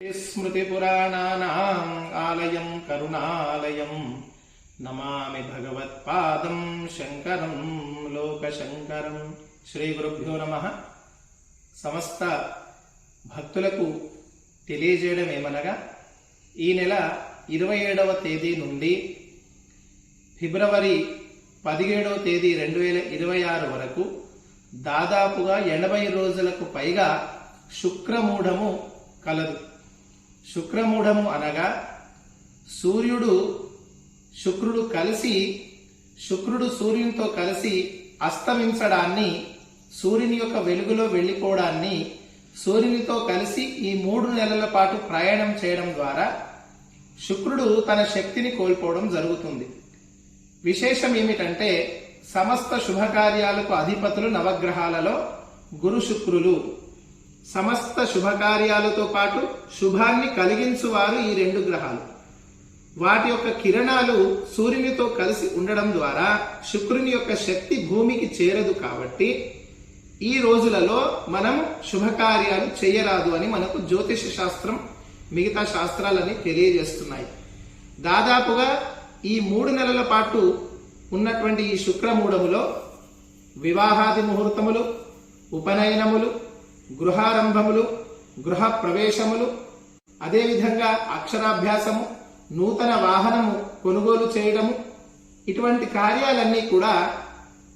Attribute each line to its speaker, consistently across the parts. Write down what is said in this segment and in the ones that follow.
Speaker 1: स्मृतिपुराणानाम् आलयं करुणालयं नमामि भगवत्पादं शंकरं लोकशंकरं। श्री गुरुभ्यो नमः। समस्त భక్తులకు తెలియజేయడం ఏమనగా ఈ నెల 27వ తేదీ నుండి ఫిబ్రవరి 17వ తేదీ 2026 వరకు దాదాపుగా 80 రోజులకు పైగా శుక్రమూఢము కలదు. శుక్రమూఢము అనగా శుక్రుడు సూర్యునితో కలిసి అస్తమించడాన్ని, సూర్యుని యొక్క వెలుగులో వెళ్ళిపోవడాన్ని, సూర్యునితో కలిసి ఈ 3 నెలల పాటు ప్రయాణం చేయడం ద్వారా శుక్రుడు తన శక్తిని కోల్పోవడం జరుగుతుంది. విశేషం ఏమిటంటే సమస్త శుభకార్యాలకు అధిపతులు నవగ్రహాలలో గురు శుక్రులు. సమస్త శుభకార్యాలతో పాటు శుభాన్ని కలిగించువారు ఈ 2 గ్రహాలు. వాటి యొక్క కిరణాలు సూర్యునితో కలిసి ఉండడం ద్వారా శుక్రుని యొక్క శక్తి భూమికి చేరదు. కాబట్టి ఈ రోజులలో మనం శుభకార్యాలు చేయరాదు అని మనకు జ్యోతిష శాస్త్రం, మిగతా శాస్త్రాలని తెలియజేస్తున్నాయి. దాదాపుగా ఈ 3 నెలల పాటు ఉన్నటువంటి ఈ శుక్రమూఢములో వివాహాది ముహూర్తములు, ఉపనయనములు, గృహారంభములు, గృహ ప్రవేశములు, అదేవిధంగా అక్షరాభ్యాసము, నూతన వాహనము కొనుగోలు చేయడము, ఇటువంటి కార్యాలన్నీ కూడా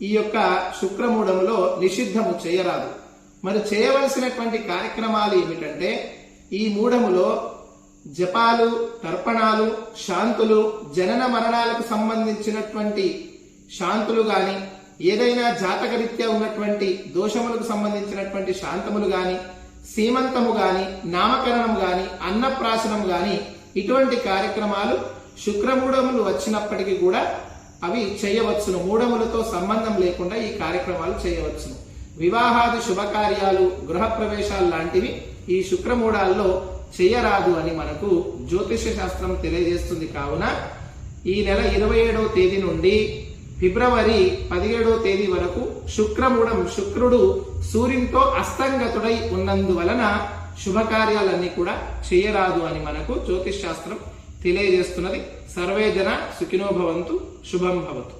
Speaker 1: ఈ యొక్క శుక్రమూఢములో నిషిద్ధము, చేయరాదు. మరి చేయవలసినటువంటి కార్యక్రమాలు ఏమిటంటే ఈ మూఢములో జపాలు, తర్పణాలు, శాంతులు, జనన మరణాలకు సంబంధించినటువంటి శాంతులు గాని, ఏదైనా జాతకరీత్యా ఉన్నటువంటి దోషములకు సంబంధించినటువంటి శాంతములు గాని, సీమంతము గాని, నామకరణం గాని, అన్నప్రాశనం గాని, ఇటువంటి కార్యక్రమాలు శుక్రమూఢములు వచ్చినప్పటికీ కూడా అవి చేయవచ్చును. మూఢములతో సంబంధం లేకుండా ఈ కార్యక్రమాలు చేయవచ్చును. వివాహాది శుభకార్యాలు, గృహ ప్రవేశాలు లాంటివి ఈ శుక్రమూఢాల్లో చేయరాదు అని మనకు జ్యోతిష శాస్త్రం తెలియజేస్తుంది. కావున ఈ నెల 27వ తేదీ నుండి ఫిబ్రవరి 17వ తేదీ వరకు శుక్రమూఢం, శుక్రుడు సూర్యునితో అస్తంగతుడై ఉన్నందువలన శుభకార్యాలన్నీ కూడా చేయరాదు అని మనకు జ్యోతిష్ శాస్త్రం తెలియజేస్తున్నది. సర్వే జన సుఖినో భవంతు. శుభం భవతు.